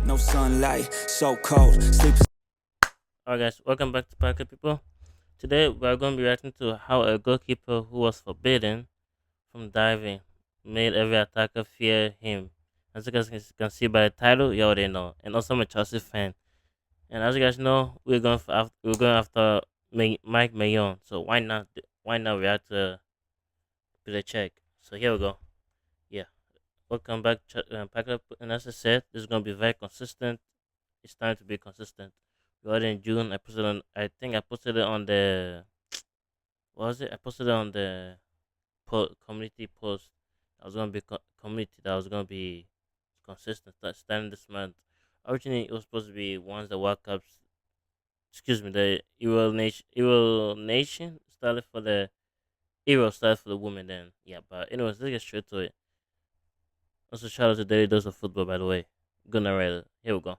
no sunlight, so cold. Sleep. Alright, guys, welcome back to Pocket People. Today we are going to be reacting to how a goalkeeper who was forbidden from diving made every attacker fear him. As you guys can see by the title, you already know. And also, I'm a Chelsea fan. And as you guys know, we're going after Mike Mayon. So why not react to Petr Čech? So here we go. Yeah, welcome back, Pocket. And as I said, this is going to be very consistent. It's time to be consistent. We already in June. I think I posted it on the. What was it? I posted it on the community post. I was gonna be community that was gonna be consistent starting this month. Originally, it was supposed to be once the World Cups. Excuse me, the Euro Nation started for the Euro started for the women. Then yeah, but anyways, let's get straight to it. Also, shout out to Daily Dose of Football, by the way. Good narrator. Here we go.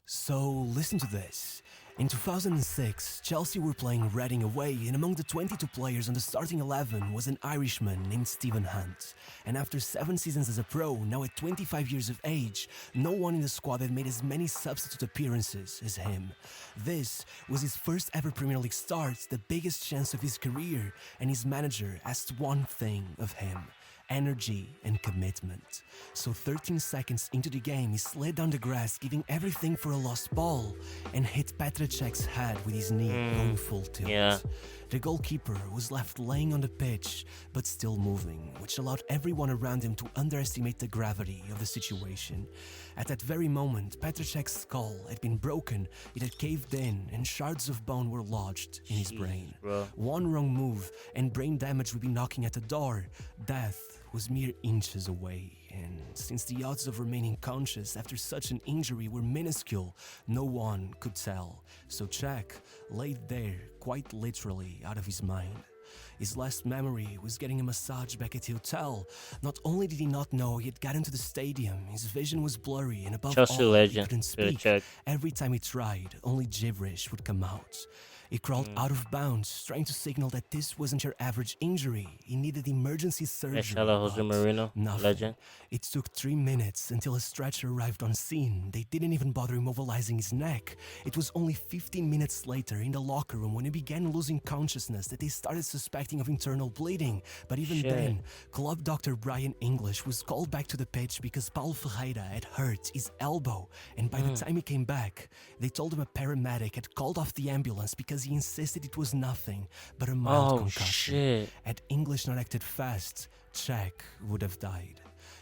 So, listen to this. In 2006, Chelsea were playing Reading away, and among the 22 players on the starting 11 was an Irishman named Stephen Hunt. And after 7 seasons as a pro, now at 25 years of age, no one in the squad had made as many substitute appearances as him. This was his first ever Premier League start, the biggest chance of his career, and his manager asked one thing of him: energy and commitment. So 13 seconds into the game, he slid down the grass, giving everything for a lost ball, and hit Petr Čech's head with his knee going full tilt. Yeah. The goalkeeper was left laying on the pitch, but still moving, which allowed everyone around him to underestimate the gravity of the situation. At that very moment, Petr Čech's skull had been broken, it had caved in, and shards of bone were lodged in his brain. Bro. One wrong move, and brain damage would be knocking at the door. Death was mere inches away, and since the odds of remaining conscious after such an injury were minuscule, no one could tell. So Čech laid there, quite literally out of his mind. His last memory was getting a massage back at the hotel. Not only did he not know he had gotten to the stadium, his vision was blurry, and above Chelsea all, legend, he couldn't Petr speak. Čech. Every time he tried, only gibberish would come out. He crawled out of bounds, trying to signal that this wasn't your average injury. He needed emergency surgery. Shout out Jose but Marino, nothing. legend. It took 3 minutes until a stretcher arrived on scene. They didn't even bother immobilizing his neck. It was only 15 minutes later in the locker room when he began losing consciousness that they started suspecting of internal bleeding. But even Shit. then, club doctor Brian English was called back to the pitch because Paulo Ferreira had hurt his elbow. And by the time he came back, they told him a paramedic had called off the ambulance because he insisted it was nothing but a mild concussion. Shit. Had English not acted fast, Czech would have died.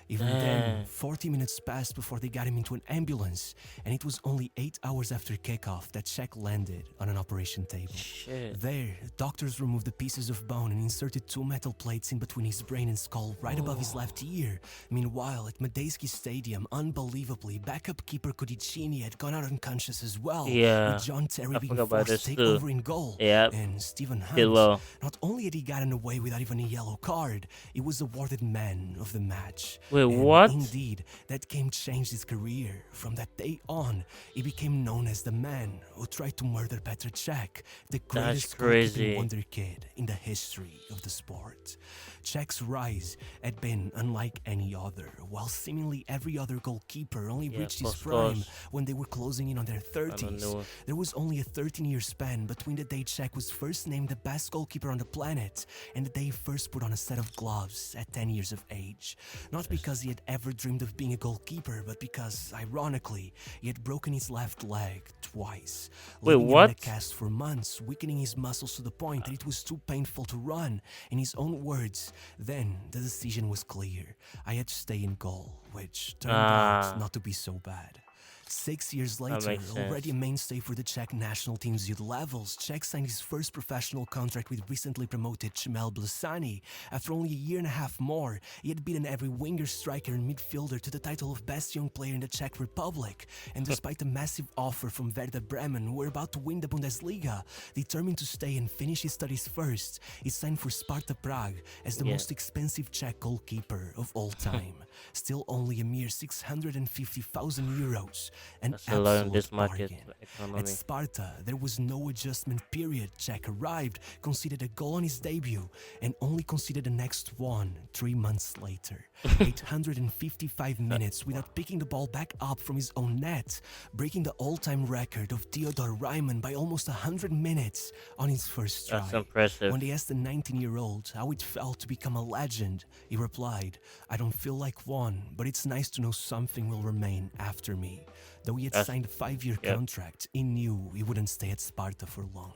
Even Damn. then, 40 minutes passed before they got him into an ambulance, and it was only 8 hours after kickoff that Czech landed on an operation table. Shit. There, doctors removed the pieces of bone and inserted 2 metal plates in between his brain and skull right above his left ear. Meanwhile, at Madejski Stadium, unbelievably, backup keeper Codicini had gone out unconscious as well, Yeah. with John Terry I being forgot about forced to this take too. over in goal. Yep. And Stephen Did Hunt, well. not only had he gotten away without even a yellow card, he was awarded man of the match. Wait, And what? Indeed, that game changed his career. From that day on, he became known as the man who tried to murder Petr Čech, the greatest crazy. goalkeeping wonder kid in the history of the sport. Czech's rise had been unlike any other, while seemingly every other goalkeeper only Yeah, reached his of prime course. when they were closing in on their 30s. know. There was only a 13-year span between the day Czech was first named the best goalkeeper on the planet and the day he first put on a set of gloves at 10 years of age. Not because he had ever dreamed of being a goalkeeper, but because, ironically, he had broken his left leg twice. Wait, leaving him in what? a cast for months, weakening his muscles to the point that it was too painful to run. In his own words, then the decision was clear. I had to stay in goal, which turned out not to be so bad. 6 years later, makes sense. already a mainstay for the Czech national team's youth levels, Czech signed his first professional contract with recently promoted Chmel Blisani. After only a year and a half more, he had beaten every winger, striker, and midfielder to the title of best young player in the Czech Republic. And despite a massive offer from Werder Bremen, who were about to win the Bundesliga, determined to stay and finish his studies first, he signed for Sparta Prague as the most expensive Czech goalkeeper of all time. Still only a mere 650,000 euros. An That's a lot in absolute this market bargain. At economy. Sparta, there was no adjustment period. Czech arrived, conceded a goal on his debut, and only conceded the next one 3 months later. 855 minutes without picking the ball back up from his own net, breaking the all-time record of Theodor Reimann by almost 100 minutes on his first try. That's impressive. When they asked the 19-year-old how it felt to become a legend, he replied, "I don't feel like one, but it's nice to know something will remain after me." Though he had signed a 5-year contract, he knew he wouldn't stay at Sparta for long.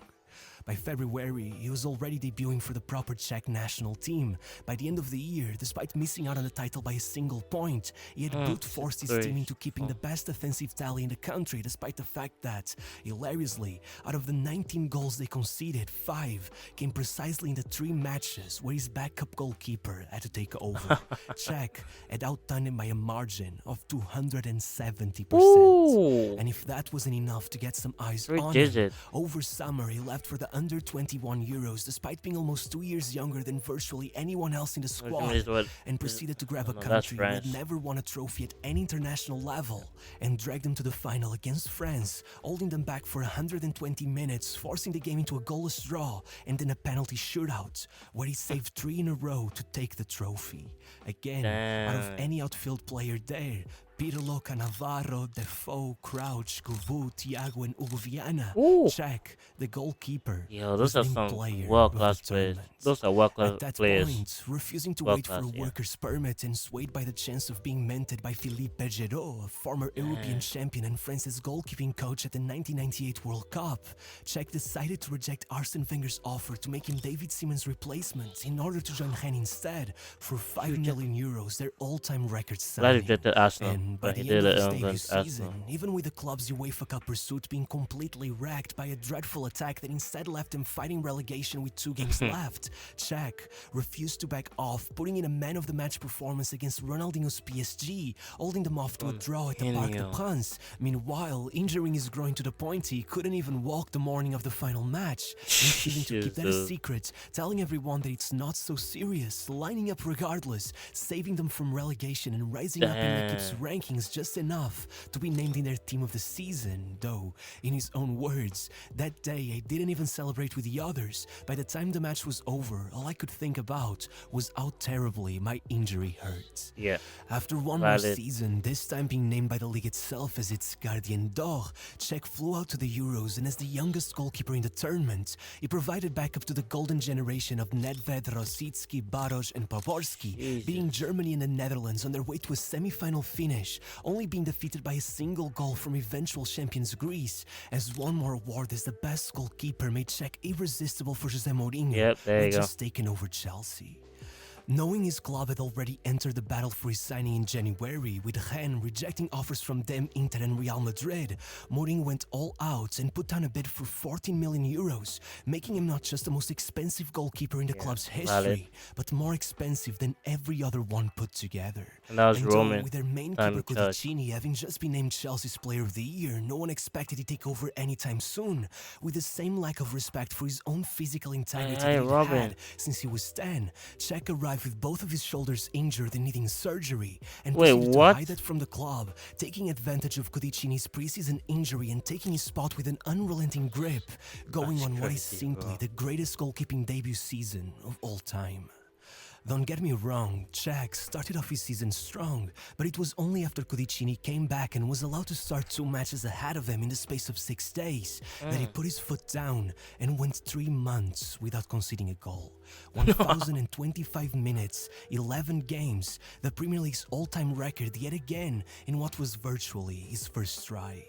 By February, he was already debuting for the proper Czech national team. By the end of the year, despite missing out on the title by a single point, he had brute-forced his team into keeping the best offensive tally in the country, despite the fact that, hilariously, out of the 19 goals they conceded, 5 came precisely in the 3 matches where his backup goalkeeper had to take over. Czech had outdone him by a margin of 270%. Ooh. And if that wasn't enough to get some eyes Three on digit. him, over summer he left for the under 21 Euros despite being almost 2 years younger than virtually anyone else in the squad, and proceeded to grab a country who had never won a trophy at any international level and dragged them to the final against France, holding them back for 120 minutes, forcing the game into a goalless draw and then a penalty shootout where he saved 3 in a row to take the trophy. Again, out of any outfield player there, Pirlo, Cannavaro, Defoe, Crouch, Kovu, Thiago, and Hugo Viana. Czech, the goalkeeper. Yo, those was are named some player world-class of the players. tournament. Those are world-class At that players. point, refusing to wait for a World-class, yeah. worker's permit and swayed by the chance of being mentored by Philippe Bergerot, a former European champion and France's goalkeeping coach at the 1998 World Cup, Czech decided to reject Arsene Wenger's offer to make him David Seaman's replacement in order to join Hen instead for 5 million euros, their all-time record Glad signing. he did Arsenal, And by but he the did end of it his on debut against Arsenal. season, even with the club's UEFA Cup pursuit being completely wrecked by a dreadful attack that instead left him fighting relegation with 2 games left, Czech refused to back off, putting in a man-of-the-match performance against Ronaldinho's PSG, holding them off to a draw at the Parc des Princes. Meanwhile, injuring his groin to the point he couldn't even walk the morning of the final match, refusing to keep that a secret, telling everyone that it's not so serious, lining up regardless, saving them from relegation and rising up in L'Equipe's rankings just enough to be named in their team of the season. Though, in his own words, "That day I didn't even celebrate with the others. By the time the match was over, all I could think about was how terribly my injury hurt." Yeah. After one more season, this time being named by the league itself as its Gardien d'Or, Czech flew out to the Euros, and as the youngest goalkeeper in the tournament, he provided backup to the golden generation of Nedved, Rosicki, Baros, and Pavorski, beating Germany and the Netherlands on their way to a semi-final finish, only being defeated by a single goal from eventual champions Greece, as one more award as the best goalkeeper made Czech irresistible for Jose Mourinho, who had just taken over Chelsea. Knowing his club had already entered the battle for his signing in January, with Rennes rejecting offers from them, Inter and Real Madrid, Mourinho went all out and put down a bid for 14 million euros, making him not just the most expensive goalkeeper in the club's history, but more expensive than every other one put together. And that was And Roman. with their main keeper Cudicini having just been named Chelsea's Player of the Year, no one expected he'd take over anytime soon, with the same lack of respect for his own physical integrity that he'd had since he was 10. Czech arrived with both of his shoulders injured and needing surgery, and proceeded to hide that from the club, taking advantage of Cudicini's preseason injury and taking his spot with an unrelenting grip, going on what is simply the greatest goalkeeping debut season of all time. Don't get me wrong, Czech started off his season strong, but it was only after Cudicini came back and was allowed to start 2 matches ahead of him in the space of 6 days that he put his foot down and went 3 months without conceding a goal. 1,025 minutes, 11 games, the Premier League's all-time record yet again in what was virtually his first try.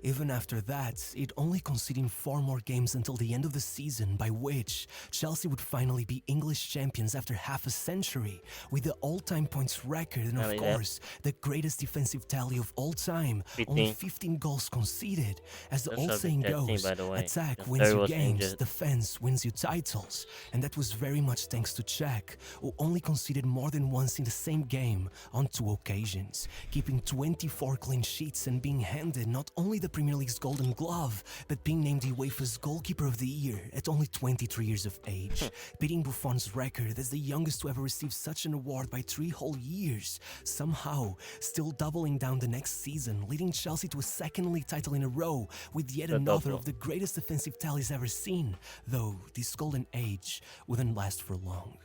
Even after that, it only conceding 4 more games until the end of the season, by which Chelsea would finally be English champions after half a century, with the all-time points record and, of course, the greatest defensive tally of all time, only 15 goals conceded. As the old saying goes, attack wins you games, defense wins you titles. And that was very much thanks to Czech, who only conceded more than once in the same game on 2 occasions, keeping 24 clean sheets and being handed not only only the Premier League's Golden Glove, but being named UEFA's Goalkeeper of the Year at only 23 years of age, beating Buffon's record as the youngest to ever receive such an award by 3 whole years, somehow still doubling down the next season, leading Chelsea to a second league title in a row with yet The another double. of the greatest defensive tallies ever seen, though this golden age wouldn't last for long.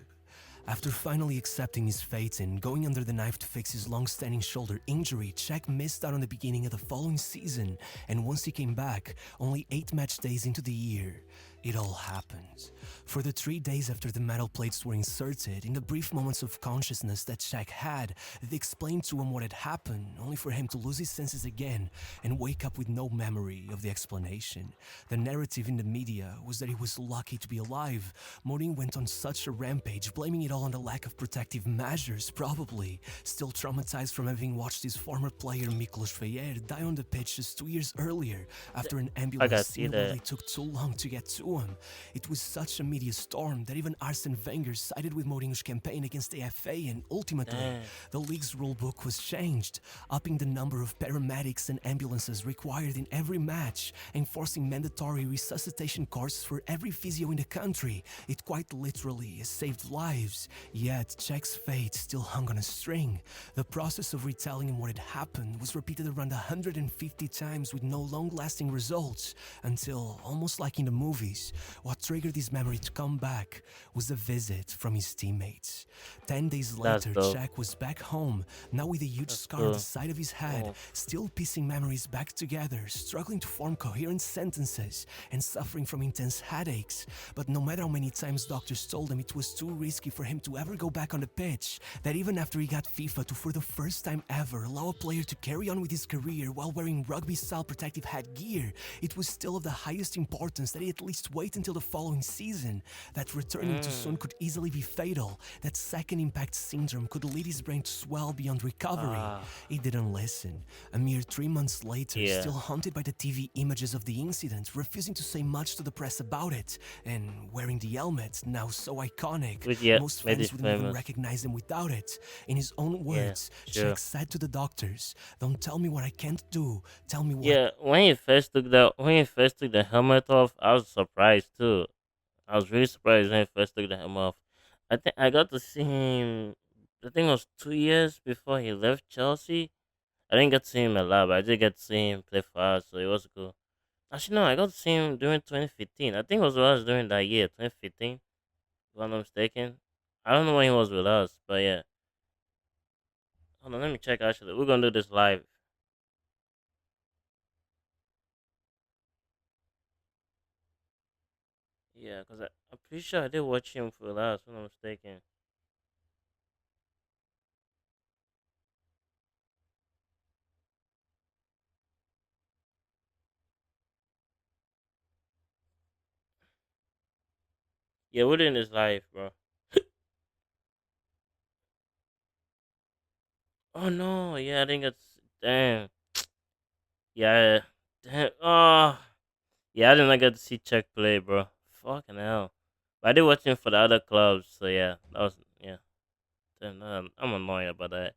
After finally accepting his fate and going under the knife to fix his long-standing shoulder injury, Čech missed out on the beginning of the following season, and once he came back, only 8 match days into the year, it all happened. For the 3 days after the metal plates were inserted, in the brief moments of consciousness that Čech had, they explained to him what had happened, only for him to lose his senses again and wake up with no memory of the explanation. The narrative in the media was that he was lucky to be alive. Mourinho went on such a rampage, blaming it all on the lack of protective measures, probably still traumatized from having watched his former player Miklos Fejer die on the pitch just 2 years earlier after an ambulance see seemingly that. took too long to get to him. It was such a media storm that even Arsene Wenger sided with Mourinho's campaign against the FA, and ultimately, Damn. the league's rulebook was changed, upping the number of paramedics and ambulances required in every match, enforcing mandatory resuscitation courses for every physio in the country. It quite literally saved lives, yet Czech's fate still hung on a string. The process of retelling him what had happened was repeated around 150 times with no long-lasting results, until, almost like in the movies, what triggered his memory to come back was a visit from his teammates. 10 days That's later, dope. Czech was back home, now with a huge That's scar on cool. the side of his head, Oh. still piecing memories back together, struggling to form coherent sentences, and suffering from intense headaches. But no matter how many times doctors told him it was too risky for him to ever go back on the pitch, that even after he got FIFA to, for the first time ever, allow a player to carry on with his career while wearing rugby-style protective headgear, it was still of the highest importance that he at least wait until the following season, that returning too soon could easily be fatal, that second impact syndrome could lead his brain to swell beyond recovery. Ah. He didn't listen. A mere 3 months later, Yeah. still haunted by the TV images of the incident, refusing to say much to the press about it, and wearing the helmet, now so iconic, Yeah, most made fans it wouldn't even famous. recognize him without it. In his own words, sure. Czech said to the doctors, "Don't tell me what I can't do, tell me what." Yeah, when he first took the helmet off, I was surprised too. I was really surprised when he first took the helmet off. I think I got to see him. I think it was 2 years before he left Chelsea. I didn't get to see him a lot, but I did get to see him play for us, so it was cool. Actually, no, I got to see him during 2015. I think it was with us during that year, 2015, if I'm not mistaken. I don't know when he was with us, but yeah. Hold on, let me check. Actually, we're gonna do this live. Yeah, cause I'm pretty sure I did watch him for last, if I'm not mistaken. Yeah, we're doing this live, bro. Oh no, yeah, I think it's damn. Yeah, damn. Oh, yeah, I did not get to see Czech play, bro. Fucking hell. But I did watch him for the other clubs, so yeah, that was yeah. Damn, I'm annoyed about that.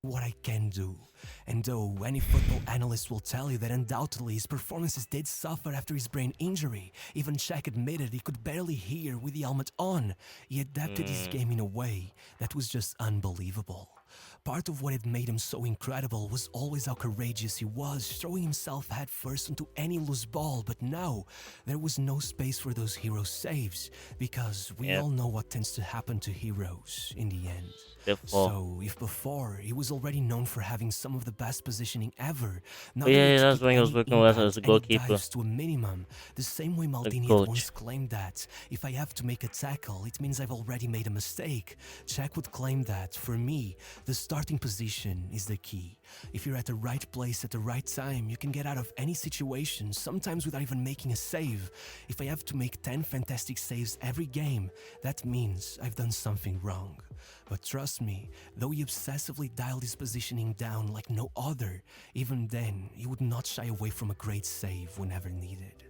What I can do. And though any football analyst will tell you that undoubtedly his performances did suffer after his brain injury, even Czech admitted he could barely hear with the helmet on. He adapted his game in a way that was just unbelievable. Part of what had made him so incredible was always how courageous he was, throwing himself headfirst into any loose ball, but now there was no space for those hero saves, because we Yep. all know what tends to happen to heroes in the end. Therefore, So, if before he was already known for having some of the best positioning ever, now oh yeah, that he had to that's keep when he was any working with us impact, as a any goalkeeper, dives to a minimum, the same way the Maldini had coach. once claimed that if I have to make a tackle, it means I've already made a mistake. Czech would claim that, for me, the starting position is the key. If you're at the right place at the right time, you can get out of any situation, sometimes without even making a save. If I have to make 10 fantastic saves every game, that means I've done something wrong. But trust me, though he obsessively dialed his positioning down like no other, even then, he would not shy away from a great save whenever needed.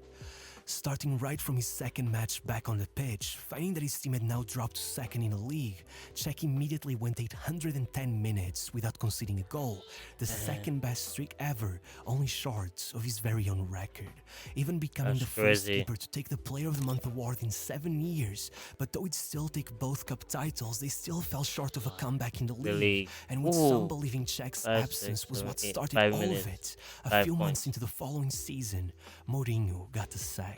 Starting right from his second match back on the pitch, finding that his team had now dropped to second in the league, Czech immediately went 810 minutes without conceding a goal, the second best streak ever, only short of his very own record, even becoming That's the first crazy. keeper to take the Player of the Month award in 7 years. But though he'd still take both cup titles, they still fell short of a comeback in the The league. league. And with Ooh. some believing Czech's 5, absence 6, was 7, what 8, started 5 all minutes. of it. A 5 few months points. into the following season, Mourinho got the sack.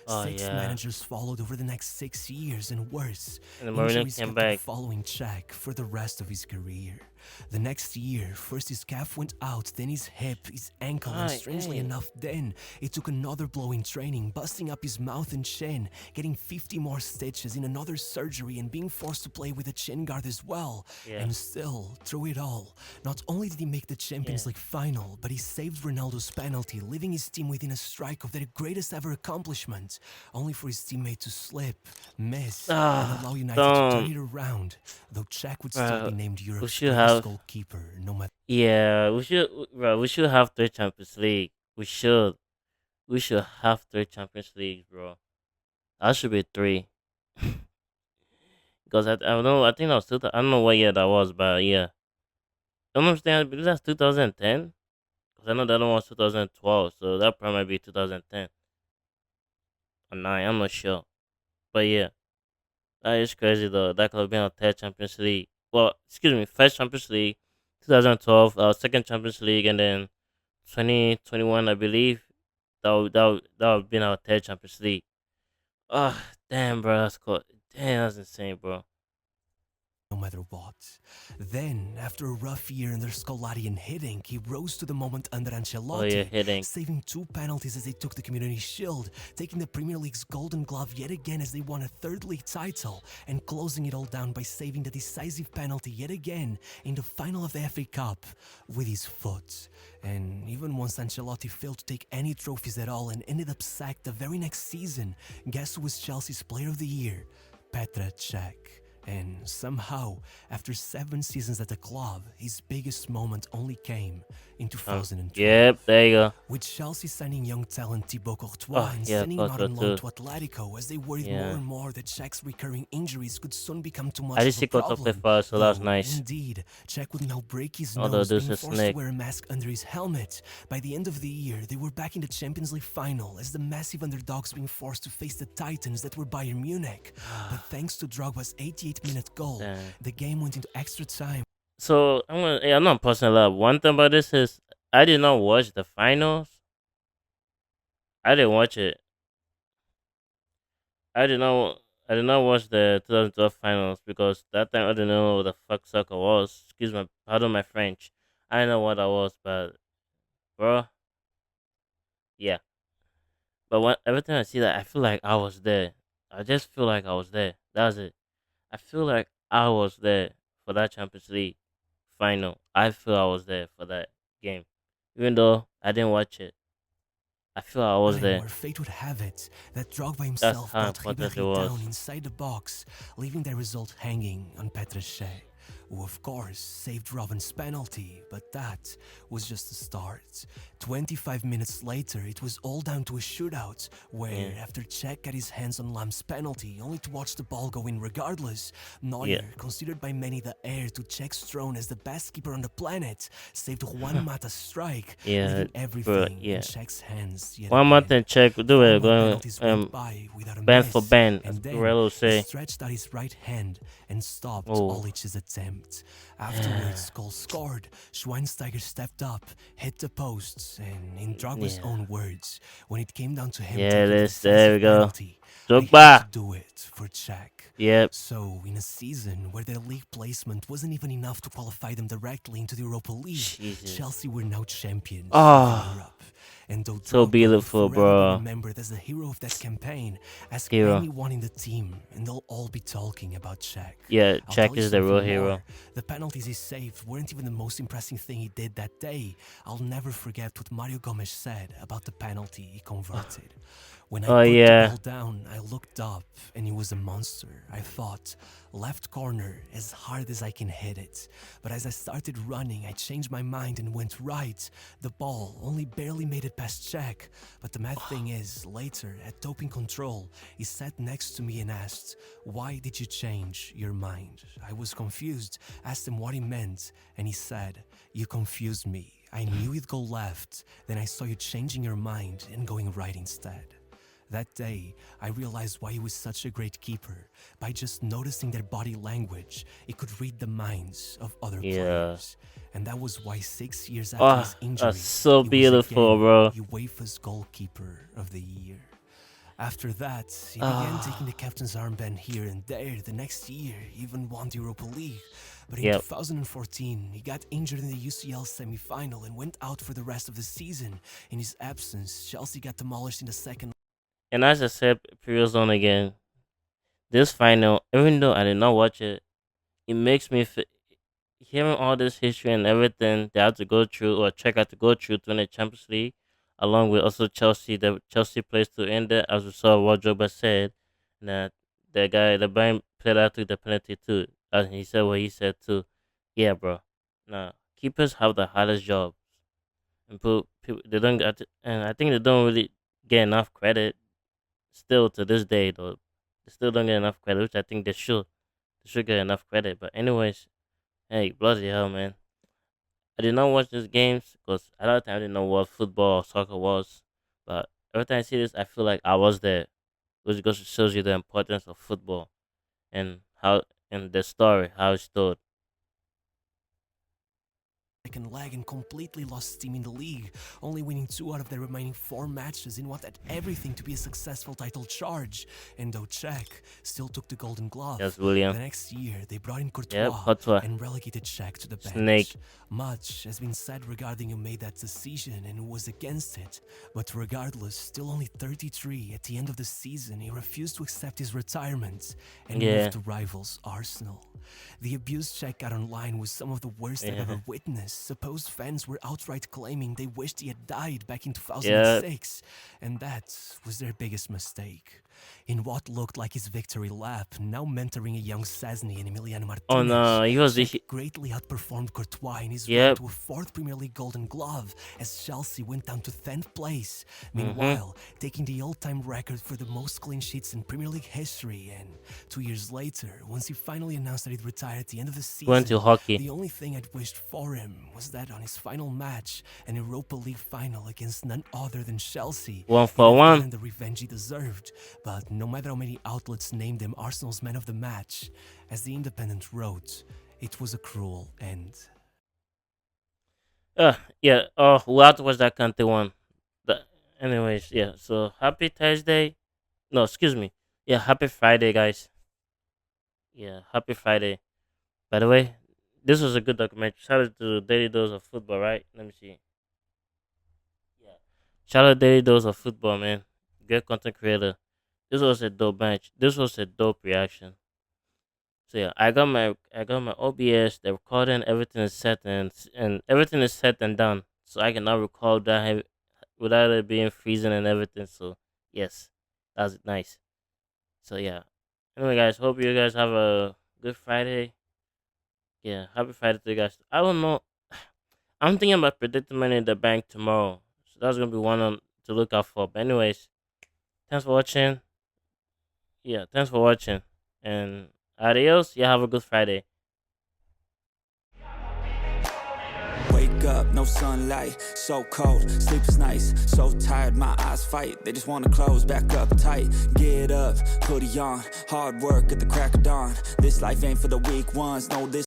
Oh, 6 yeah. managers followed over the next 6 years, and worse, And Mourinho injuries came kept back. on following Czech for the rest of his career. The next year, first his calf went out, then his hip, his ankle, and Aye, strangely aye. enough then, it took another blow in training, busting up his mouth and chin, getting 50 more stitches in another surgery, and being forced to play with a chin guard as well. Yeah. And still, through it all, not only did he make the Champions Yeah. League final, but he saved Ronaldo's penalty, leaving his team within a strike of their greatest ever accomplishment, only for his teammate to slip, miss, and allow United to turn it around, though Czech would still be named Europe's should greatest have- goalkeeper, no matter. Yeah, we should have 3 Champions League. We should have 3 Champions League, bro. That should be 3. Because I don't know, I think that was I don't know what year that was, but yeah. I don't understand, because that's 2010. Because I know that one was 2012, so that probably might be 2010 or 9. I'm not sure, but yeah, that is crazy though. That could have been our 3rd Champions League. Well, excuse me, 1st Champions League, 2012, our 2nd Champions League, and then 2021, I believe. That would have been our 3rd Champions League. Ah, damn, bro, that's cool. Damn, that's insane, bro. No matter what. Then, after a rough year under Scolari and Hiddink, he rose to the moment under Ancelotti, Oh yeah, hitting. saving 2 penalties as they took the Community Shield, taking the Premier League's Golden Glove yet again as they won a 3rd league title, and closing it all down by saving the decisive penalty yet again in the final of the FA Cup with his foot. And even once Ancelotti failed to take any trophies at all and ended up sacked the very next season, guess who was Chelsea's Player of the Year? Petr Čech. And somehow, after 7 seasons at the club, his biggest moment only came in 2012. Yep, there you go. With Chelsea signing young talent Thibaut Courtois Oh, and yeah, sending him out on Courtois loan too. to Atletico as they worried Yeah. more and more that Czech's recurring injuries could soon become too much I did of see a Courtois problem. play for us, so that was Though, nice. Indeed, Czech would now break his Although nose, this being is forced Snake. to wear a mask under his helmet. By the end of the year, they were back in the Champions League final as the massive underdogs being forced to face the Titans that were Bayern Munich. But thanks to Drogba's 88-minute goal, Damn. the game went into extra time. So I'm not posting a lot. One thing about this is I did not watch the finals. I didn't watch it. I did not watch the 2012 finals because that time I didn't know what the fuck soccer was. Excuse me, pardon my French. I didn't know what that was, but bro, yeah. But every time I see that, I feel like I was there. I just feel like I was there. That's it. I feel like I was there for that Champions League final. I feel I was there for that game, even though I didn't watch it. I feel I was there. Where fate would have it that Drogba himself how brought important it Ribéry was. down inside the box, leaving the result hanging on Petr Čech, who of course saved Robben's penalty, but that was just the start. 25 minutes later, it was all down to a shootout, where after Čech got his hands on Lam's penalty, only to watch the ball go in regardless, Neuer, considered by many the heir to Czech's throne as the best keeper on the planet, saved Juan Mata's strike, leaving everything in Czech's hands yet One month again. and check. Do it. Final Going penalties went by without a band miss, for band, as and then Pirello he say. stretched out his right hand and stopped Oh. Olich's attempt. Afterwards, goal scored. Schweinsteiger stepped up, hit the posts, and in Drogba's own words, when it came down to him Yeah, taking the there we decisive go. penalty, he Drogba. had to do it for Czech. Yep. So, in a season where their league placement wasn't even enough to qualify them directly into the Europa League, Jesus. Chelsea were now champions Ah. of Europe. And though So Drogba will beautiful, forever bro. be remembered as the hero of that campaign, ask Hero. anyone in the team, and they'll all be talking about Czech. Yeah, I'll Czech tell you is the real something hero. more. The penalties he saved weren't even the most impressive thing he did that day. I'll never forget what Mario Gomes said about the penalty he converted. When I Oh put the yeah. ball down, I looked up and it was a monster. I thought, left corner, as hard as I can hit it. But as I started running, I changed my mind and went right. The ball only barely made it past Czech. But the mad thing is, later, at doping control, he sat next to me and asked, "Why did you change your mind?" I was confused, asked him what he meant, and he said, "You confused me. I knew you'd go left, then I saw you changing your mind and going right instead." That day, I realized why he was such a great keeper. By just noticing their body language, he could read the minds of other Yeah. players. And that was why 6 years after Oh, his injury, that's so he beautiful, was bro. again UEFA's Goalkeeper of the Year. After that, he began taking the captain's armband here and there. The next year, he even won the Europa League. But in Yep. 2014, he got injured in the UCL semi-final and went out for the rest of the season. In his absence, Chelsea got demolished in the second. And as I said, previous on again, this final, even though I did not watch it, it makes me hearing all this history and everything they had to go through, or Czech had to go through to win the Champions League, along with also Chelsea. The Chelsea plays to end it, as we saw what Joba said, that the Bayern player took the penalty too, and he said what he said too. Yeah, bro. Now keepers have the hardest job, and people they don't get, and I think they don't really get enough credit. Still to this day, though, they still don't get enough credit, which I think they should. They should get enough credit. But anyways, hey, bloody hell, man. I did not watch these games because at that time I didn't know what football or soccer was. But every time I see this, I feel like I was there, which goes to shows you the importance of football and how and the story how it stood. Second leg and completely lost steam in the league, only winning 2 out of their remaining 4 matches in what had everything to be a successful title charge. And though Czech still took the Golden Glove, Yes, William. the next year they brought in Courtois, Yep, Courtois. and relegated Czech to the bench. Snake. Much has been said regarding who made that decision and who was against it, but regardless, still only 33 at the end of the season, he refused to accept his retirement and Yeah. moved to rivals Arsenal. The abuse Czech got online was some of the worst I've ever witnessed. Supposed fans were outright claiming they wished he had died back in 2006, and that was their biggest mistake. In what looked like his victory lap, now mentoring a young Szczesny and Emiliano Martinez, Oh no, he was Czech greatly outperformed Courtois in his Yep. run to a 4th Premier League Golden Glove as Chelsea went down to 10th place. Meanwhile, taking the all-time record for the most clean sheets in Premier League history. And 2 years later, once he finally announced that he'd retire at the end of the season, went to hockey. the only thing I'd wished for him was that on his final match, an Europa League final against none other than Chelsea, 1-for-1. and the revenge he deserved. But no matter how many outlets named him Arsenal's man of the match, as the Independent wrote, it was a cruel end. Yeah. Oh, we'll have to watch that Kante one. Anyways, yeah. So happy Thursday. No, excuse me. Yeah, happy Friday, guys. Yeah, happy Friday. By the way, this was a good documentary. Shout out to Daily Dose of Football, right? Let me see. Yeah. Shout out Daily Dose of Football, man. Great content creator. This was a dope match. This was a dope reaction. So yeah, I got my OBS, the recording, everything is set and everything is set and done. So I can now record that without it being freezing and everything. So yes, that's nice. So yeah. Anyway, guys, hope you guys have a good Friday. Yeah, happy Friday to you guys. I don't know. I'm thinking about predicting money in the bank tomorrow. So that's gonna be one to look out for. But anyways, thanks for watching. Yeah, thanks for watching. And adios. Yeah, have a good Friday. Wake up, no sunlight, so cold, sleep is nice, so tired, my eyes fight, they just wanna close back up tight, get up, hoodie on, hard work at the crack of dawn, this life ain't for the weak ones, no this